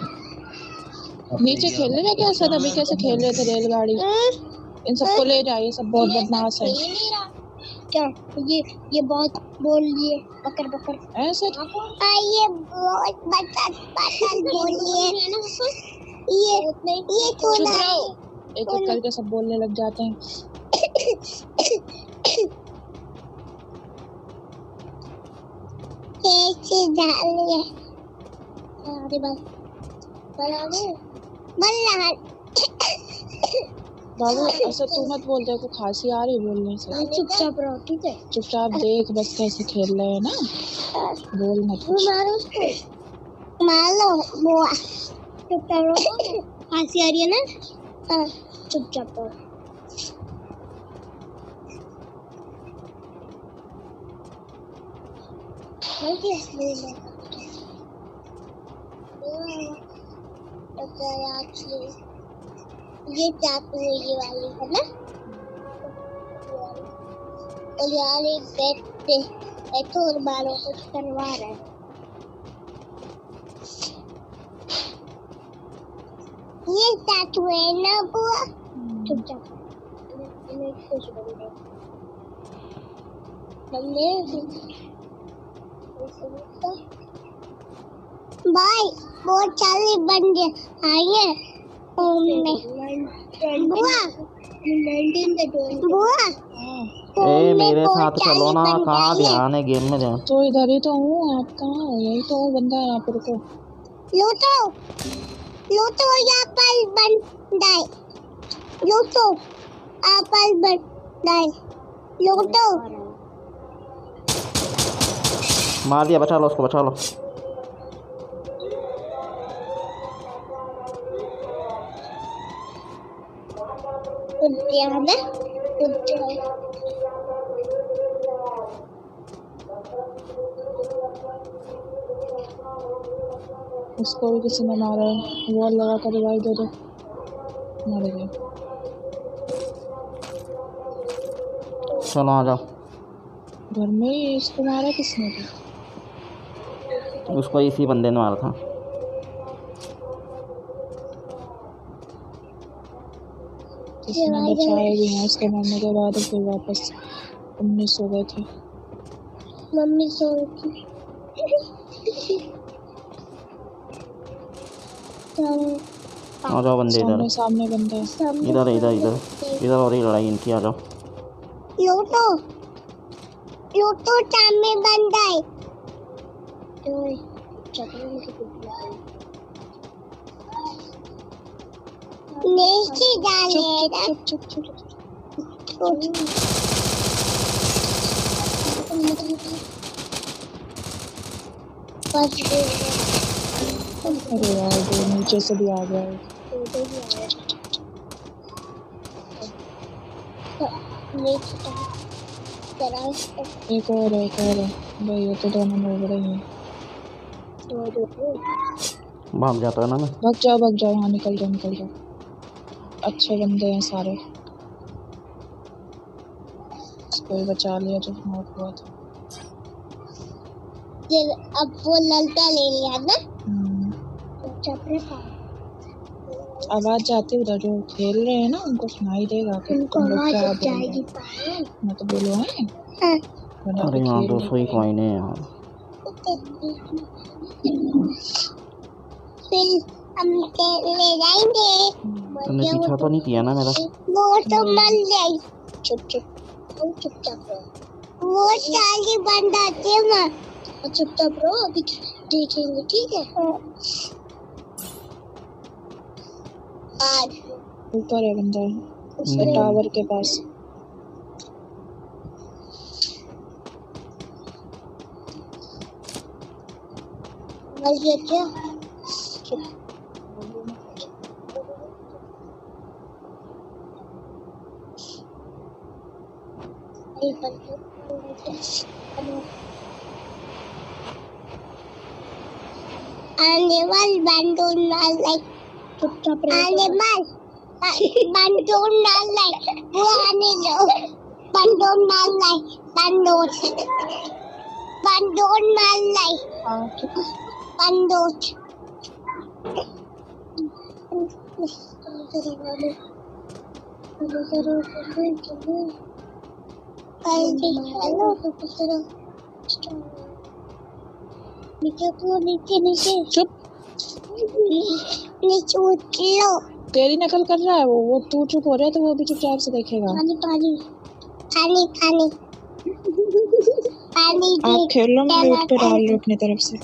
नीचे खेलने जाके। असद अभी कैसे खेल रहे थे रेलगाड़ी। इन सबको ले जाइए, सब बहुत बदमाश है। क्या ये बहुत बोल लिए बकर बकर ऐसे ये बहुत बकर बोल लिए ये चुप रहो। एक एक करके सब बोलने लग जाते हैं। कैसे डालिए अरे बस बाबू ऐसा तू मत बोल, तेरे को खांसी आ रही बोलने से। चुपचाप रहो ठीक है। चुपचाप देख बस कैसे खेल रहे हैं ना, बोल मत। मारो उसको, मार लो बुआ। चुपचाप रहो, खांसी आ रही है ना। हाँ चुपचाप रहो। ये चाकू है, ये वाली है ना। और यार एक बैठो और बालों को करवा रहा है। ये चाकू है ना बुआ। चुपचाप खुश बन भाई बहुत सारे बन गए बुआ बुआ ए मेरे साथ चलो ना, कहाँ ध्यान है गेम में ध्यान। तो इधर ही तो हूँ, आप कहाँ हो? यही तो बंदा है यहाँ पर। रुको लूटो यहाँ पर बंदा है। लूटो यहाँ पर बंदा है। लूटो मार दिया, बचा लो उसको, बचा लो। उसको भी किसी ने मारा है, वॉल लगा कर रिवाइव दे दो। मार गया। चलो आ जाओ। घर में ही इसको मारा किसने? उसको इसी बंदे ने मारा था। इसने बचाए भी हैं उसके मरने के बाद, फिर वापस 19 हो गए थे। मम्मी सो रही थी। आ जाओ बंदे इधर। सामने बंदा है। इधर इधर इधर इधर हो रही लड़ाई इनकी, आ जाओ। लूटो सामने बंदा है। नीचे डाले। चुप। अरे यार वो नीचे से भी आ गया है। एक और है भाई, ये तो दोनों मिल रहे हैं। भाग जाता है ना मैं। भाग जाओ। हाँ निकल जाओ। अच्छे बंदे हैं सारे। कोई बचा लिया जो नॉक हुआ था। अब वो ललका ले लिया ना। आवाज जाती उधर जो खेल रहे हैं ना, उनको सुनाई देगा। मैं तो बोलो है। अरे यहाँ 200 ही कॉइन है यार। फिर हम ले जाएंगे। तुमने पीछा तो नहीं किया ना मेरा? वो तो मर गई। चुपचाप वो साली बंद आते हैं। चुपचाप रहो, अभी देखेंगे, ठीक है। ऊपर है बंदा, उसके टावर के पास। मर गया क्या? Animal bandung like animal bandung like animal bandung like bandung नीचे चुप। नीचे उतरो। तेरी नकल कर रहा है वो तू चुप हो रहा है तो वो भी चुपचाप से देखेगा। पानी आप खेलो, मैं लूट पे डाल रही हूँ अपनी तरफ से।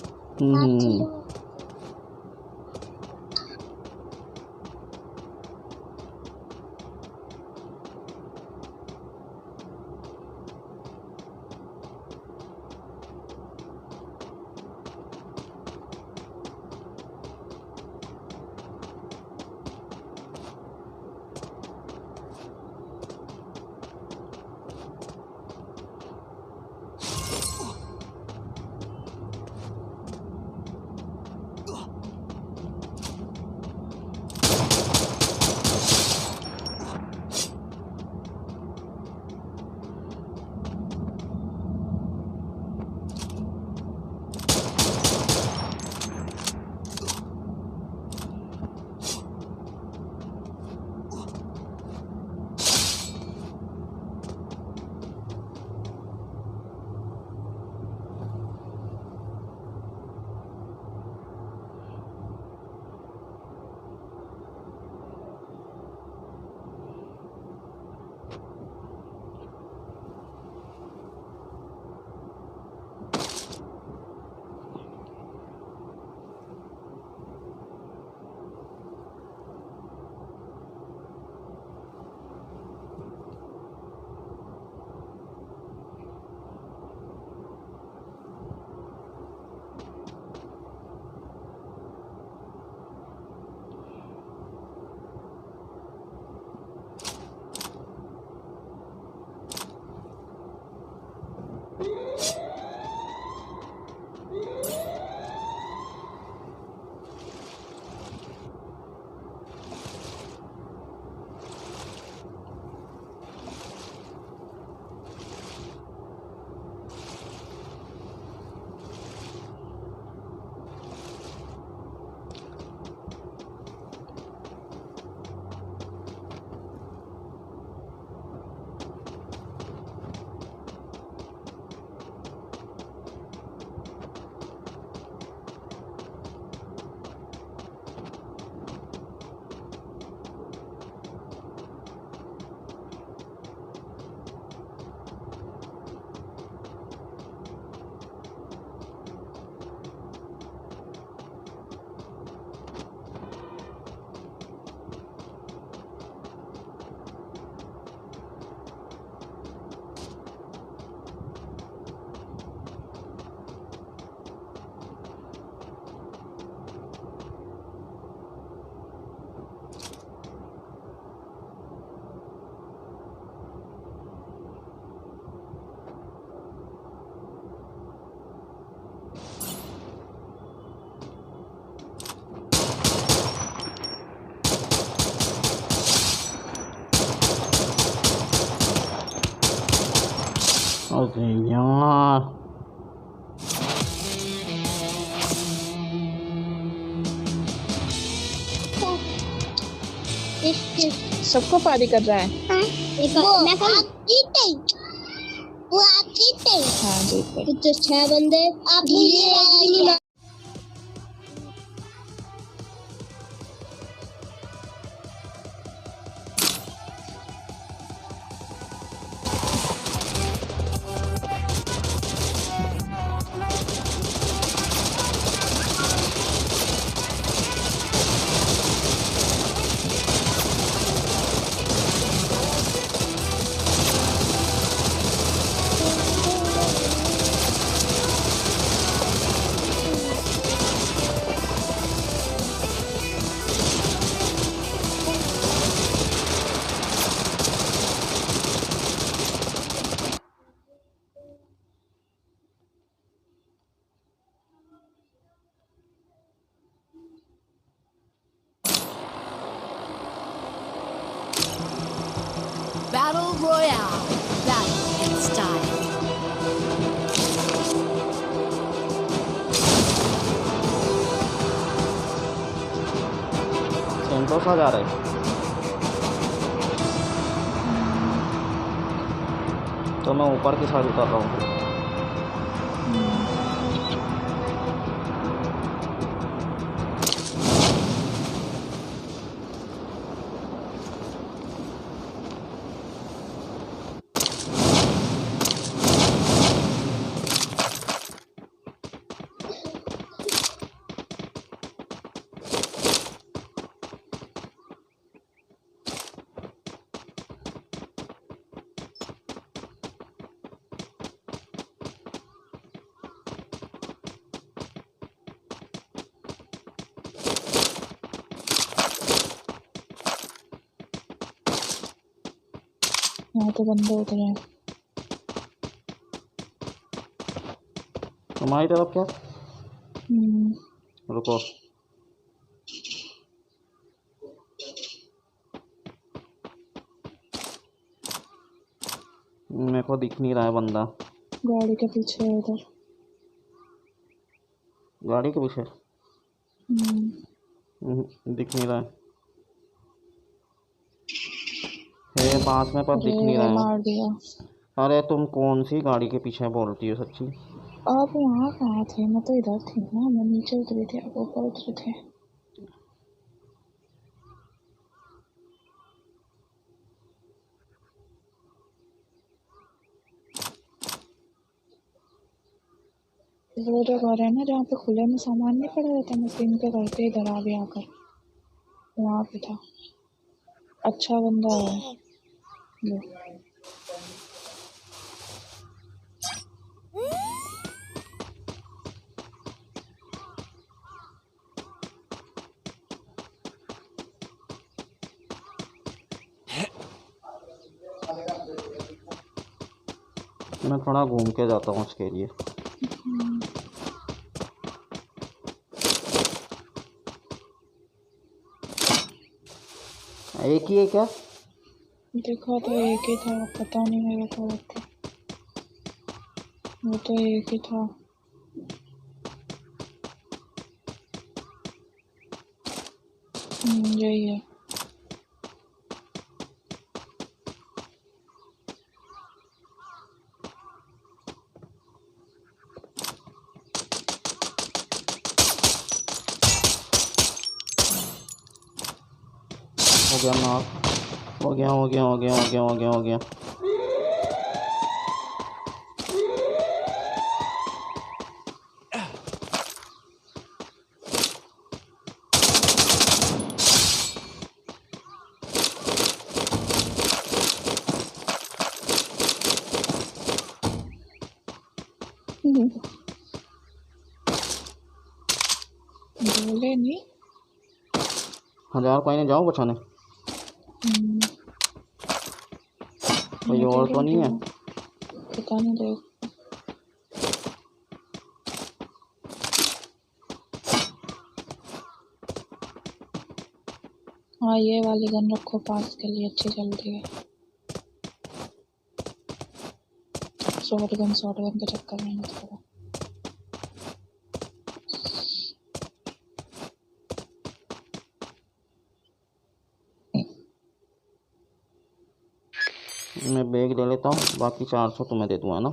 अरे यार सबको पारी कर रहा है। वो आप जीते, वो आप जीते। हाँ जीत गए। तो 6 बंदे आप ये Battle Royale. Battle in style. Sentosa जा रहे। तो मैं ऊपर की साइड उतर रहा हूँ। यहाँ तो बंदे उतरे हैं। तुम्हारी तरफ क्या? रुको। मेरे को दिख नहीं रहा है बंदा। गाड़ी के पीछे है उधर। गाड़ी के पीछे दिख नहीं रहा है पास में, पर दिख नहीं रहा है। मार दिया। अरे तुम कौन सी गाड़ी के पीछे बोलती हो सच्ची? आप वहाँ कहाँ थे? मैं तो इधर थी ना, मैं नीचे उतरी थी, आप ऊपर उतरे थे। वो जो घर है ना जहाँ पे खुले में सामान नहीं पड़ा रहता, मशीन के घर पे इधर आ गया आकर, वहाँ पे था। अच्छा बंदा है वो। मैं थोड़ा घूम के जाता हूँ उसके लिए। एक ही है क्या? देखा तो एक ही था, पता नहीं मेरे को। वो तो एक ही था। यही है। हो गया नॉक। हो गया हो गया हो गया हो गया हो गया हो गया। बोले नहीं। 1000 कोई नहीं, जाओ बचाने। कोई और तो नहीं है? पता नहीं देख। हाँ ये वाली गन रखो पास के लिए, अच्छी चलती है। शॉर्ट गन के चक्कर में मत पड़ो। मैं बैग ले लेता हूँ, बाकी 400 तुम्हें दे दूँगा ना।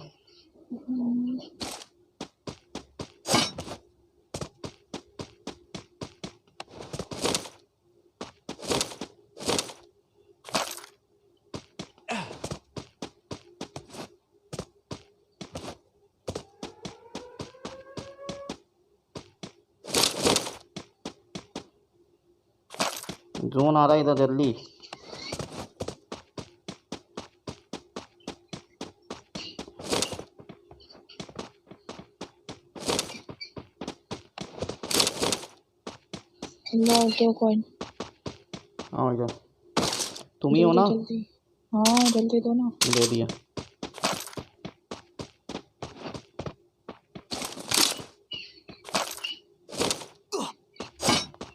जोन आ रहा है इधर, जल्दी। लो 2 कॉइन। हाँ इधर तुम ही हो ना? जल्दी हाँ जल्दी दो ना। दे दिया।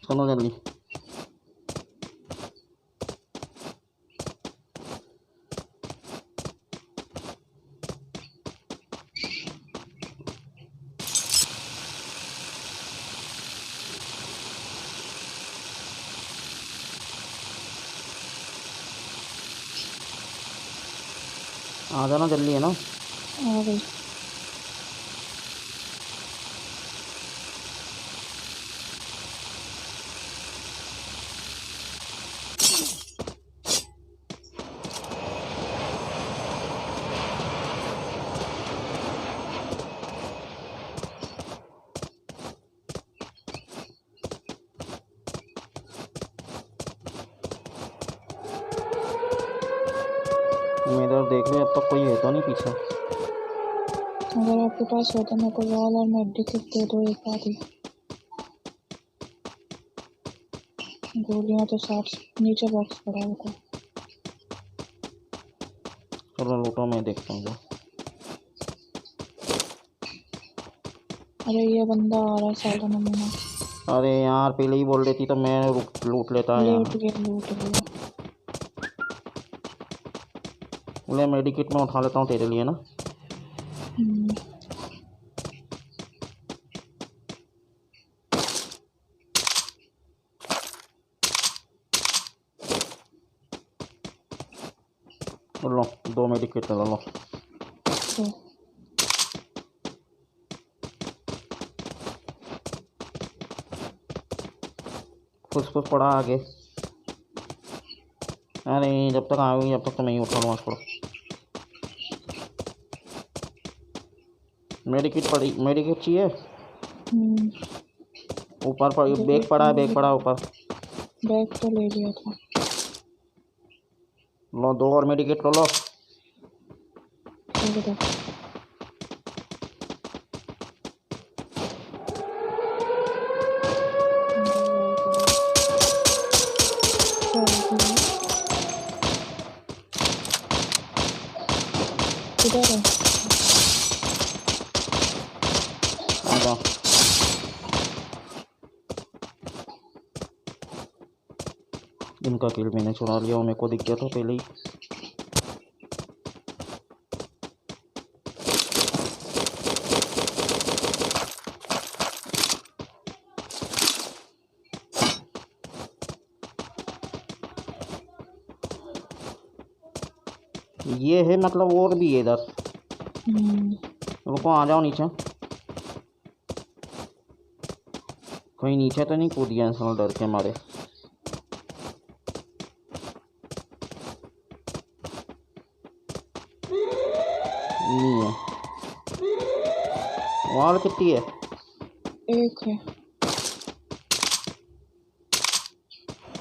चलो जल्दी। आ जाना जल्दी, है ना? आ गई। मैं इधर देख लो, अब तक कोई है तो नहीं पीछे। अगर आपके पास होता मेरे को वॉल और मेडिकेट दे दो एक बार ही। गोलियां तो 60 नीचे बॉक्स पड़ा होगा। चलो लूटो, मैं देखता हूँ। अरे ये बंदा आ रहा है साला नमूना। अरे यार पहले ही बोल देती तो मैं लूट लेता है लूट यार। गया। बोले मेडिकेट में उठा लेता हूँ तेरे लिए ना। लो 2 मेडिकेट ले लो। तो फुस पड़ा आगे। अरे जब तक आऊँगी जब तक तो मैं ही उठा लूँगा। छोड़ो, मेडिकेट पड़ी, मेडिकेट चाहिए। ऊपर पर बैग पड़ा है, बैग पड़ा ऊपर। बैग तो ले लिया था। लो 2 और मेडिकेट लो। ठीक है। किधर है? आ जाओ। इनका किल मैंने चुरा लिया, वो मेरे को दिख गया था पहले ही। ये है मतलब और भी है इधर। रुको, आ जाओ नीचे। कहीं नीचे तो नहीं कूद गया इंसान डर के मारे। नहीं है। वॉल कितनी है? एक है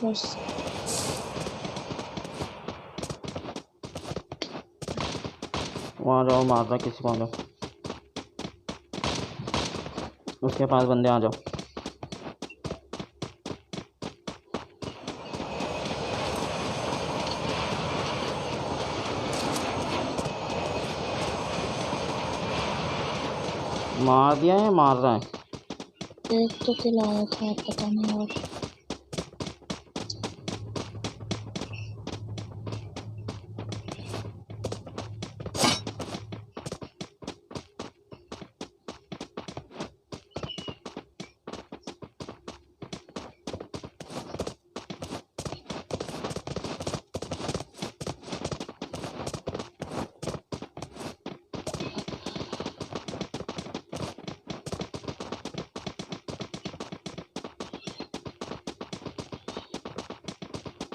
बस। वहाँ जाओ, मार रहा किसी को, आ जाओ। उसके पास बंदे, आ जाओ। मार दिया है, मार रहा है। एक तो किल आया था, पता नहीं और।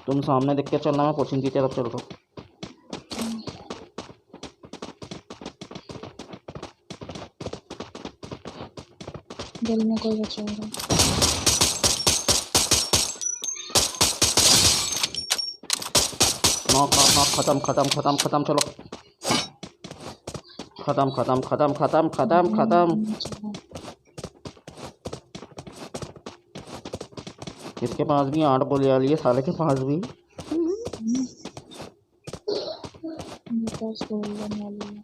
तुम सामने देख के चलना, मैं कोचिंग की तरफ चल रहा हूँ। दिल में कोई बचा होगा। नॉक नॉक नॉक, खत्म खत्म खत्म खत्म, चलो खत्म खत्म खत्म खत्म खत्म खत्म। इसके पास भी 8 गोली आ रही है, साले के पास भी। मेरे पास गोल्डन वाली है,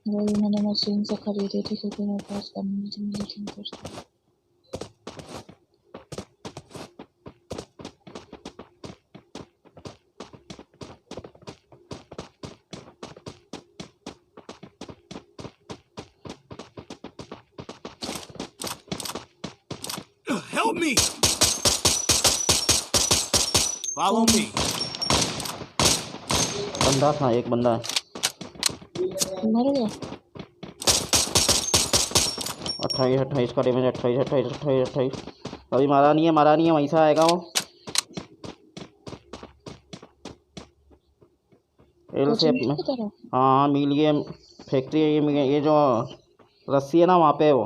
वही मैंने मशीन से खरीदी थी क्योंकि मेरे पास करनी थी, लेकिन कुछ Help me! Follow me. बंदा था, एक बंदा है। मर गया। 28 28 का डैमेज, 28 28 28 28। अभी मारा नहीं है, मारा नहीं है, वहीं से आएगा वो। एल शेप में। हाँ मिल गया, फैक्ट्री है ये जो रस्सी है ना वहाँ पे, वो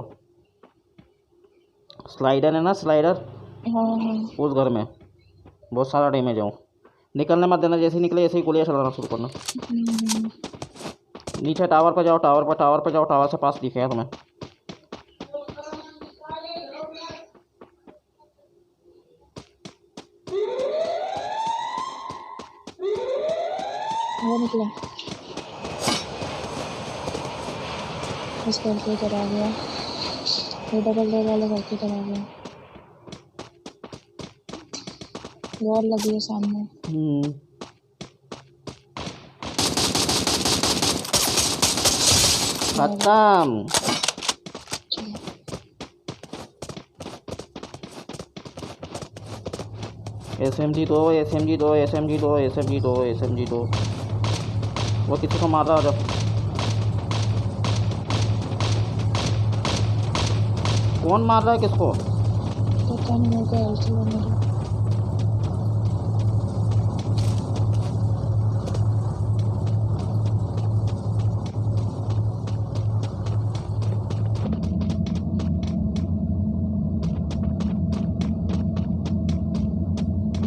स्लाइडर है ना, स्लाइडर, हाँ हाँ। उस घर में बहुत सारा डैमेज है वो। निकलने मत देना, जैसे ही निकले ऐसे ही गोलियाँ चलाना शुरू करना। नीचे टावर पर जाओ, टावर पर जाओ, टावर से पास दिखेगा तुम्हें। वो निकला, इस घर के इधर आ गया, ये डबल डोर वाले घर के इधर आ गया। वॉल लगी है सामने। खत्म। SMG दो, SMG दो, SMG दो, SMG दो, SMG दो। वो किसी को मार रहा है। कौन मार रहा है किसको? पता नहीं होगा, ऐसे मेरे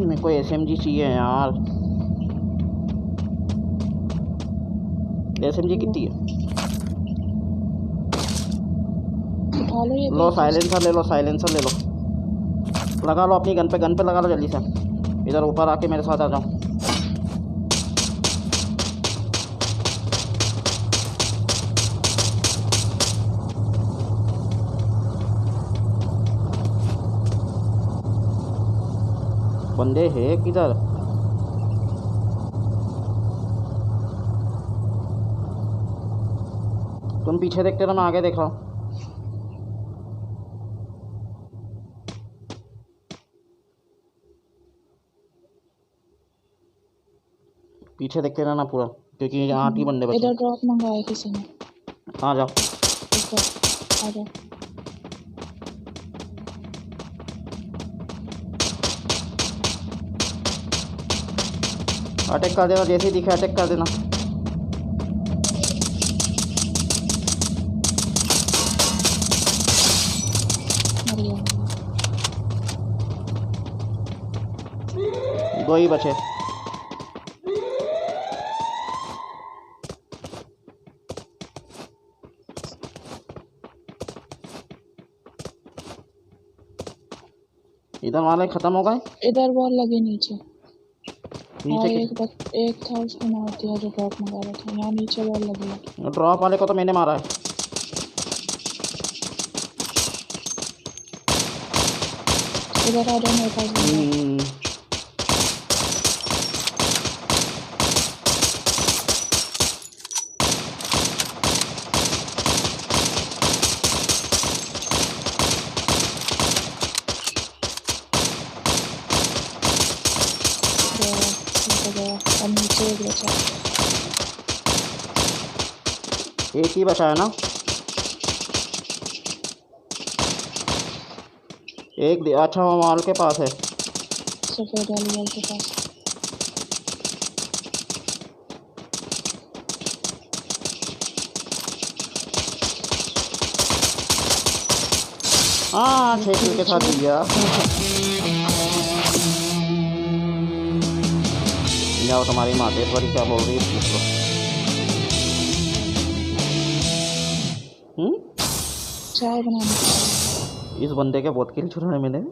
मेरे को SMG चाहिए यार। SMG कितनी है? उठा लो, ये लो साइलेंसर ले लो, साइलेंसर ले लो, लगा लो अपनी गन पे लगा लो जल्दी से। इधर ऊपर आके मेरे साथ आ जाओ। बंदे है किधर? तुम पीछे देखते रहो, मैं आगे देख रहा हूँ। पीछे देखते रहना पूरा, क्योंकि यहाँ 8 ही बंदे बचे। इधर ड्रॉप मंगाया किसी ने। आ जाओ, आ जाओ। अटैक कर देना, जैसे ही दिखे अटैक कर देना। मर गया। 2 ही बचे। इधर वाले खत्म हो गए। इधर वॉल लगी नीचे। हाँ, नीचे एक था, उसको मार दिया जो ड्रॉप मंगा रहा था। यहाँ नीचे वॉल लगी है। ड्रॉप वाले को तो मैंने मारा है। इधर आ जाओ मेरे पास। अब नीचे एक बचा। एक ही बचा है ना? एक अच्छा वो वॉल के पास है। सफेद वाली वाल के पास। हाँ 6 किल के साथ दिया। जाओ तुम्हारी मातेश्वरी क्या बोल रही है पूछ लो। चाय बनाने का। इस बंदे के बहुत किल चुराए मैंने।